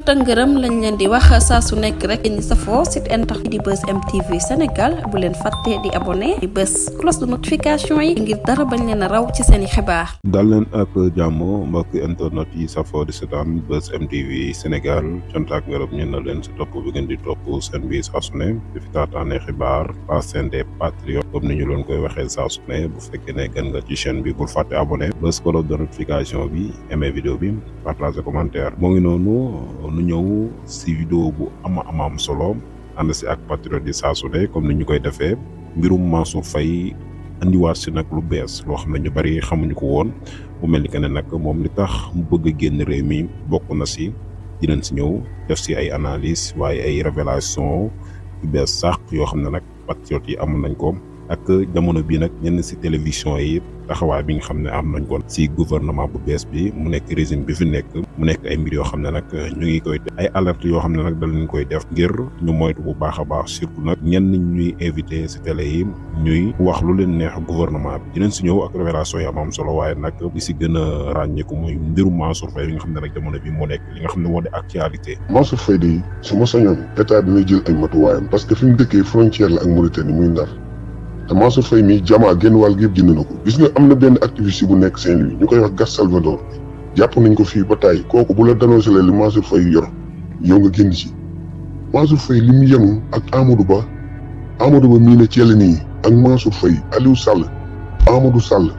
tëngërëm lañ leen di wax saa su nekk rek ñi safoo site internet di Buzz M TV Sénégal bu leen fàtte di abonné di bës cloche de notification yi ngir dara bañ leen a raw ci seeni xibaar. dal leen ak jàmm mbokk internet yi safoo di seetaan Buzz M TV Sénégal cant ak ngërëm ñu na leen si topp bi ngeen di topp seen bi saa su ne di fi taataane xibaar pas seen des patriotes comme ni ñu leen koy waxee saa su ne bu fekkee ne gën nga ci chaîne bi bul fàtte abonné bës cloche de notification bi aimé vidéo bi partage commentaire moo ngi noonu nu ñëw si vidéo bu am solo ànd si ak patriote yi saa su ne comme ni ñu koy defee mbirum Mansour Faye andiwaat si nag lu bees loo xam ne ñu bari xamuñu ko woon bu mel ni que ne nag moom li tax mu bëgg a génn réew mi bokk na si dinañ si ñëw def si ay analyse waaye ay révélation yu bees sax yoo xam ne nag patriote yi amoon nañ ko ak jamono bi nag ñenn si télévision yi taxawaay bi nga xam ne am nañ ko si gouvernement bu bees bi mu nekk régime bi fi nekk mu nekk ay mbir yoo xam ne nag ñu ngi koy ay alerte yoo xam ne nag danañ koy def ngir ñu moytu bu baax a baax surtout nag ñenn ñuy invité si télé yi ñuy wax lu leen neex gouvernement bi dinañ si ñëw ak révélation yi am solo waaye nag li si gën a ràññeeku muy mbirum Mansour Faye bi nga xam ne nag jamono bi moo nekk li nga xam ne moo di actualité. Mansour Faye de su ma sañoon état bi may jël ay matuwaayam parce que fi mu dëkkee frontière la ak Mauritanie muy Ndar te Mansour Faye mii jamaa génn wàll gi yëpp jënd na ko gis nga am na benn activiste bu nekk Saint-Louis ñu koy wax Gas Salvador jàpp nañ ko fii ba tàyyi kooku bu la dénoncé li Mansour Faye yor yow nga génn ci Mansour Faye li mu yenu ak Amadou Ba mii ne Thiel nii ak Mansour Faye Aliou Sall Amadou Sall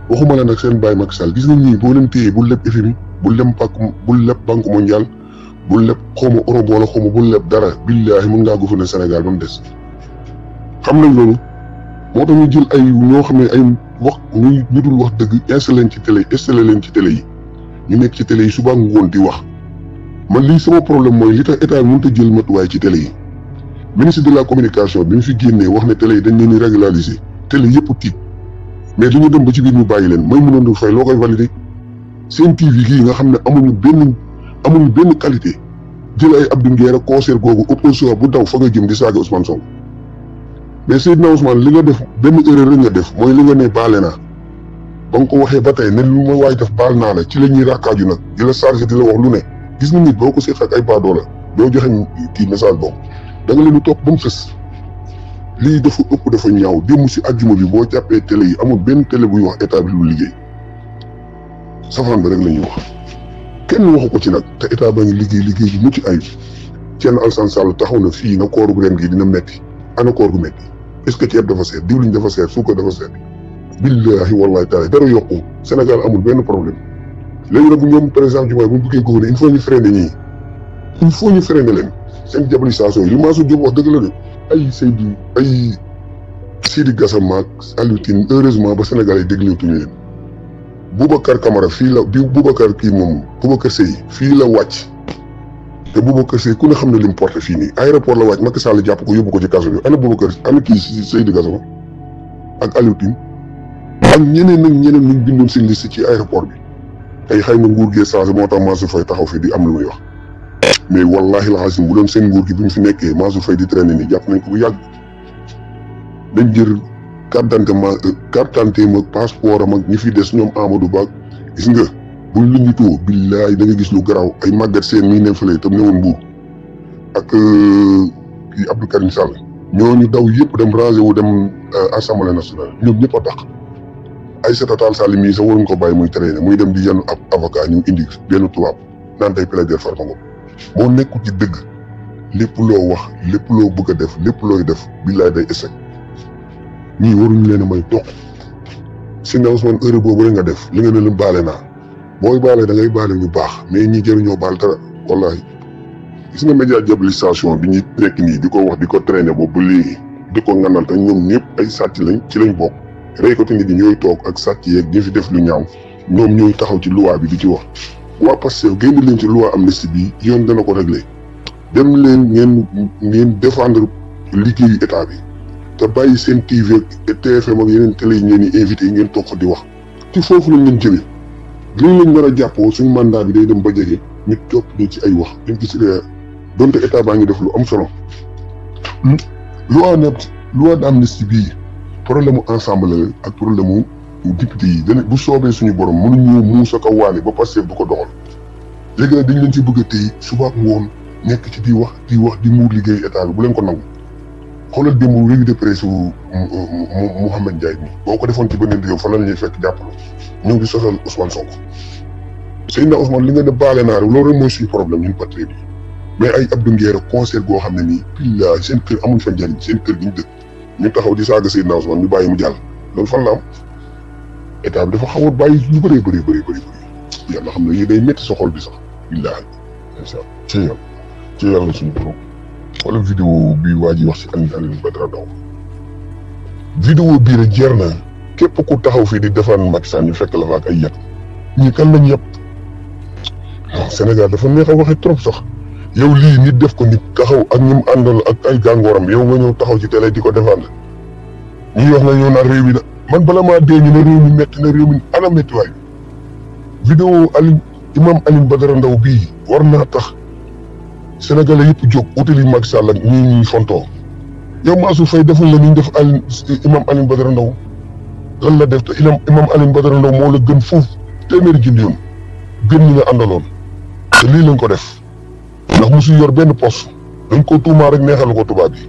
waxuma la nag seen baay Macky Sall gis nga ñii boo leen téyee bul leb FMI bul leb banque mondiale bul leb xawma Europe wala xawma bul leb dara billaahi mën ngaa gouverner Sénégal ba mu des xam nañ loolu moo tax ñu jël ay ñoo xam ne ay wax ñu dul wax dëgg installé leen ci télé yi ñu nekk ci télé yi suba ngoon di wax man lii sama problème mooy li tax état bi mënut a jël matuwaay ci télé yi ministre de la communication bi ñu fi génnee wax ne télé yi dañ leen di régulariser télé yëpp tiit mais dañu dem ba ci biir ñu bàyyi leen may mënoon fay loo koy valider seen TV gii nga xam ne amuñu benn qualité jël ay Abdou Nguer ak concert googu opposition bu daw fa nga jëm di saaga Ousmane Sonko mais Seydina Ousmane li nga def benn erreur rek nga def mooy li nga ne baale naa ba nga ko waxee ba tey ne lu ma waay def baal naa la ci la ñuy rakkaaju nag di la chargé di la wax lu ne gis nga nit boo ko seq ak ay baadoo la doo joxe kii message boobu da nga leen di topp ba mu fës lii dafa ëpp dafa ñaaw démb si àjjuma bi boo jàppee télé yi amul benn télé buy wax état bi lu liggéey safaan ba rek la ñuy wax kenn waxu ko ci nag te état ba ngi liggéey bu mucc ayib Thierno Alassane Sall taxaw na fii na kooru ren gi dina metti ana koor gu metti est-ce que ceeb dafa seet diwliñ dafa seet suukar dafa seet billahi wallahi taala dara yokku Sénégal amul benn problème léegi nag ñoom par exemple Diomaye bu ñu bëggee gouverner il faut ñu freiner ñii il faut ñu freiner leen seen diabolisation yi li Mansour Diop wax dëgg la de ay Sidi Gassama ak Aliou Tine heureusement ba Sénégal yi dégluwutuñu leen Boubacar Camara fii la Boubacar Seye fii la wàcc te Boubacar Seye ku ne xam ne li mu porté fii nii aéroport la wàcc Macky Sall jàpp ko yóbbu ko ci kaso bi ana Boubacar ana kii Seydi Gassama ak Aliou Tine ak ñeneen ñu bindoon seen liste ci aéroport bi tey xëy na nguur gee changé moo tax Mansour Faye taxaw fi di am lu muy wax mais wallahi la xasim bu doon seen nguur gi bi mu fi nekkee Mansour Faye di traîner nii jàpp nañ ko bu yàgg dañ jël carte d'identité ma passeport am ak ñi fi des ñoom Amadou Ba gis nga buñ lu ñu tuwo billaay da nga gis lu garaaw ay màggat seen mii ne fële tam ne woon Mbuur ak kii Abdou Karim Sall ñooñu daw yëpp dem rangé wu dem assemblée nationale ñoom ñëpp a dàq Aïssata Tall Sall mii sax waruñ ko bàyyi muy traîner muy dem di yenn ab avocat ñu indi benn tubaab naan day plaider Farba Ngom moo nekkul ci dëgg lépp loo wax lépp loo bëgg a def lépp looy def billaay day échec ñii waruñu leen a may toq si ne Ousmane heure boobu rek nga def li nga ne leen baale naa booy baale da ngay baale lu baax mais ñi jëriñoo baal dara wallahi gis nga média diabolisation bi ñuy nekk nii di ko wax di ko traîner boobu ba léegi di ko nganal te ñoom ñëpp ay sàcc lañ ci lañ bokk reykatu nit ñi ñooy toog ak sàcc yeeg ñi fi def lu ñaaw ñoom ñooy taxaw ci loi bi di ci wax waa Pastef génn leen ci loi amnistie bi yoon dana ko régler dem leen ngeen défendre liggéeyu état bi te bàyyi seen TV ak TFM ak yeneen télé yi ngeen di invité yi ngeen toog fa di wax ci foofu lañ leen jëlee lii lañ war a jàppoo suñ mandat bi day dem ba jege ñu topp ñu ci ay wax dañ gis donte état baa ngi def lu am solo loi d'amnistie bii problème mu ensemble la ak problème mu député yi bu soobee suñu borom mënuñu muusa ko waale ba Pastef du ko doxal léegi nag dañ leen ci bëgg a téye suba ak ngoon nekk ci di wax di muur liggéey état bi bu leen ko nangu. xoolal démb revue de presse Mouhamed Ndiaye mi boo ko defoon ci beneen réew fan la ñuy fekk jàppale ñu ngi sosal Ousmane Sonko. Seydina Ousmane li nga ne baale naa rek loolu rek mooy suñu problème ñun patriote yi mais ay Abdou Nguer concert goo xam ne nii pilla seen kër amuñ fa njëriñ seen kër gi ñu dëkk ñu taxaw di saaga Seydina Ousmane ñu bàyyi mu jàll loolu fan la am état bi dafa xaw a bàyyi yu bëri yàlla xam ne yii day métti sa xol bi sax billaahi ci yàlla suñu borom. wala vidéo bi waa ji wax si Alioune Badara Ndao vidéo bii rek jeer na képp ku taxaw fii di defar Macky Sall ñu fekk la fa ak ay yat ñii kan lañ yëpp non Sénégal dafa neex a waxee trop sax yow lii nit def ko nit taxaw ak ñi mu àndal ak ay gàngooram yow nga ñëw taxaw ci télé di ko défendre ñuy wax na ñëw naan réew mi da man bala maa dee ñu ne réew mi métti na réew mi ana métti waay vidéo imam Alioune Badara Ndao bii war naa tax Sénégalais yëpp jóg utali Macky Sall ak ñuy fontoo yow Mansour Faye deful la ni ñu def imam Alioune Badara Ndao lan la def te imam Alioune Badara Ndao moo la gën foofu téeméeri junni yoon gën ñi nga àndaloon te lii lañ ko def ndax mosu yor benn poste dañ ko tuumaa rek neexal ko tubaab bi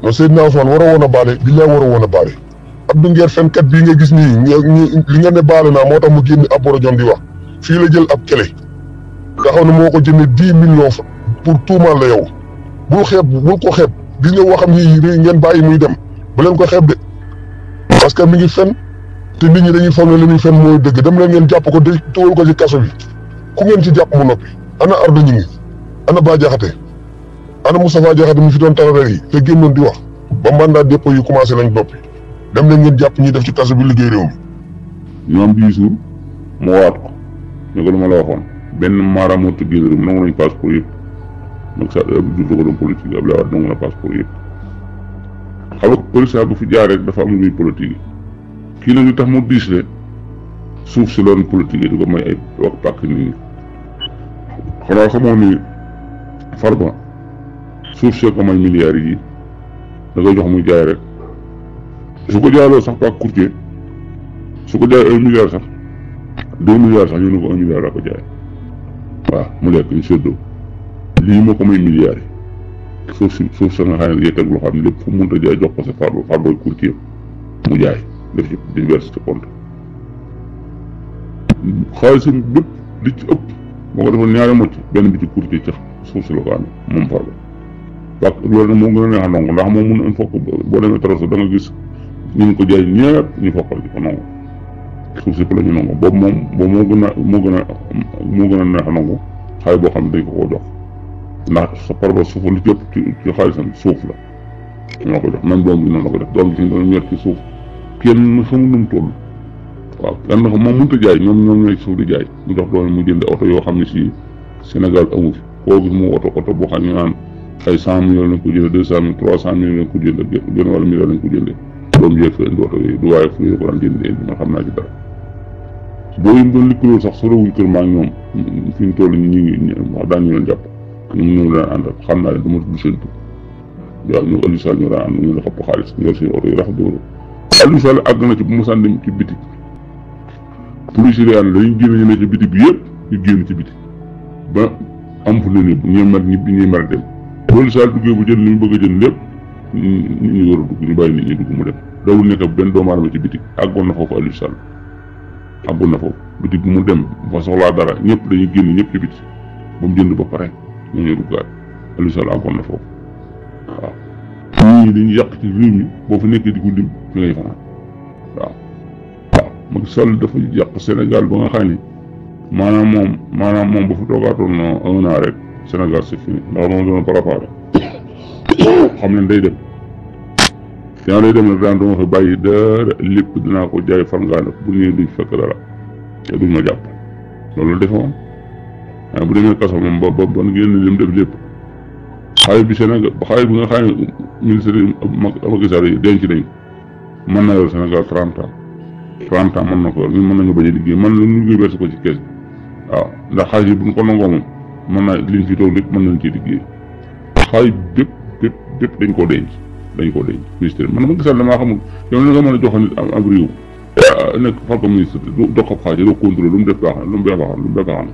non Seydina Ousmane war a woon a baale billaay war a woon a baale Abdou Nguer fenkat bii nga gis nii li nga ne baale naa moo tax mu génn ab rajon di wax fii la jël ab clé nga xam ne moo ko jëndee 10 millions pour tuumaal la yow bul ko xeeb gis nga waxam ni ngeen bàyyi muy dem bu leen ko xeeb de parce que mi ngi fen te nit ñi dañuy foog ne li muy fen mooy dëgg dem leen ngeen jàpp ko de tuwal ko ci kaso bi ku ngeen ci jàpp mu noppi ana Ardo Gningue ana Bah Diakhaté ana Moustapha Diakhaté mu fi doon tarare yi te génnoon di wax ba mandat dépôt yi commencé nañ noppi dem leen ngeen jàpp ñi def ci kaso bi liggéey réew mi. ñoom bii suur mu waat ko ñu ko lu ma la waxoon benn maaraamoo tëggee réew mi nangu nañ passeport yëpp nag sax Abdou Diouf da ko doon politique Abdoulaye Wade nangu na passeport yëpp xam nga police bu fi jaar rek dafa am lu muy politique kii nag li tax mu diis le suuf si loon politique di ko may ay wax pàkk nit ñi xanaa xamoo ni Farba suuf see ko may milliards yi da koy jox muy jaay rek su ko jaayaloo sax pàkk courtier su ko jaay 1 milliard sax 2 milliards sax ñu ne ko 1 milliard daa ko jaay waaw mu lekk ñu séddoo lii moo ko may milliards yi suuf sa nga xam ne yetteeg loo xam ne lépp fu mu mënta jaay jox ko sa Farba courtier mu jaay def ci diversité compte xaalisam bépp li ci ëpp moo ko defoon ñaari mocc benn bi ci courtier ca suuf si la ko amee moom Farba parce que loolu nag moo gën a neex a nangu ndax moom mun a fokk boo demee traso da nga gis ñu ngi ko jaay ñëpp ñu fokkal di ko nangu suuf si ko la ñu nangu boobu moo gën a neex a nangu xaalis boo xam ne dañ ko koo jox ndax sa Farba suuf li ci ëpp ci xaalisam suuf la ñoo ko jox même doom bi noonu la ko def doom bi ci doon ñor ci suuf kenn xamul nu mu toll waaw kenn moom mënut a jaay ñoom ñooy suuf di jaay mu jox doon mu jënd oto yoo xam ne si Sénégal amu fi koo gis mu oto boo xam ne ñu naan ay 100 millions lañ ko jëndee 200 millions 300 millions lañ ko jëndee gën wala million lañ ko jëndee doom jeeg fa indi oto yooyu du waaye fu ñu ko daan jëndee indi man xam naa ci dara boo yëm doon liggéeyoo sax sorewuñ kër maa ngi ñoom fi ñu toll ñu ngi wax daan ñu leen jàpp ñu daan ànd xam naa ne du ma tudd seen tur waaw ñu Aliou Sall ñu daan ànd ñu la xëpp xaalis yor seen oto yi rafet dóoru Aliou Sall àgg na ci bu mu saan dem ci bitik police yi dañuy génn ñu ne ci bitik bi yëpp ñu génn ci bitik ba am fu ne nii ñuy mer ñibbi ñuy mer dem loolu Sall duggee bu jënd li mu bëgg a jënd lépp nit ñi war a dugg ñu bàyyi nit ñi dugg mu dem dawul nekk benn doomu aadama ci bitik àggoon na foofu Aliou Sall àggoon na foofu bitik bu mu dem fa soxlaa dara ñëpp dañuy génn ñëpp ci bitik ba mu jënd ba pare ñu ñuy duggaat Aliou Sall àggoon na foofu waaw ñii dañuy yàq ci réew mi boo fa nekkee di ko lim fi ngay fanaan waaw Macky Sall dafa yàq Sénégal ba nga xam ni maanaam moom ba fa toogaatoon 1 an rek Sénégal c'est fini ndax moom doon préparé xam ne day dem yaa day dem nag daan dama fa bàyyi dara lépp dinaa ko jaay fangaane bu ñëwee duñ fekk dara te duñ ma jàpp loolu la defe moom waaye bu demee kaso moom ba génn lim def lépp xaalis bi Sénégal xaalis bi nga xam ne ministère yi Macky Sall yi denc nañ mën na yor Sénégal 30 ans mën na ko yor ñun mën nañu bañ a liggéey mën nañu liggéey verser ko ci kees waaw ndax xaalis yi bu ñu ko nangoo moom mën naa liñ fi toog lépp mën nañ ci liggéey xaalis bépp dañ koo denc ministère man Macky Sall damaa xamul yow na nga mën a jox nit am réew nekk fal ko ministre do ko xaaji do contrôle lu mu def baax na lu mu def baax na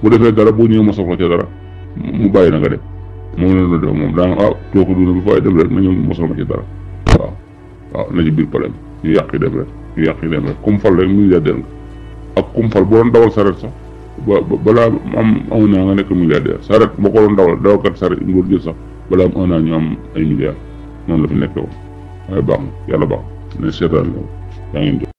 bu defee dara boo ñëwee ma soxla ca dara mu bàyyi na nga dem moom la doon def moom daa tooke duna bi fay dem rek na ñëw mosal ma ci dara waaw na ci biir problème ñu yàqi dem rek comme fal rek milliardaire nga ak comme fal boo doon dawal saret sax balaa am 1 an nga nekk milliardaire saret boo ko doon dawalkat saret nguur jël sax balaa am 1 an ñu am ay milliards noonu la fi nekkee woon waaye baax na yàlla baax na seetaan yaa ngeen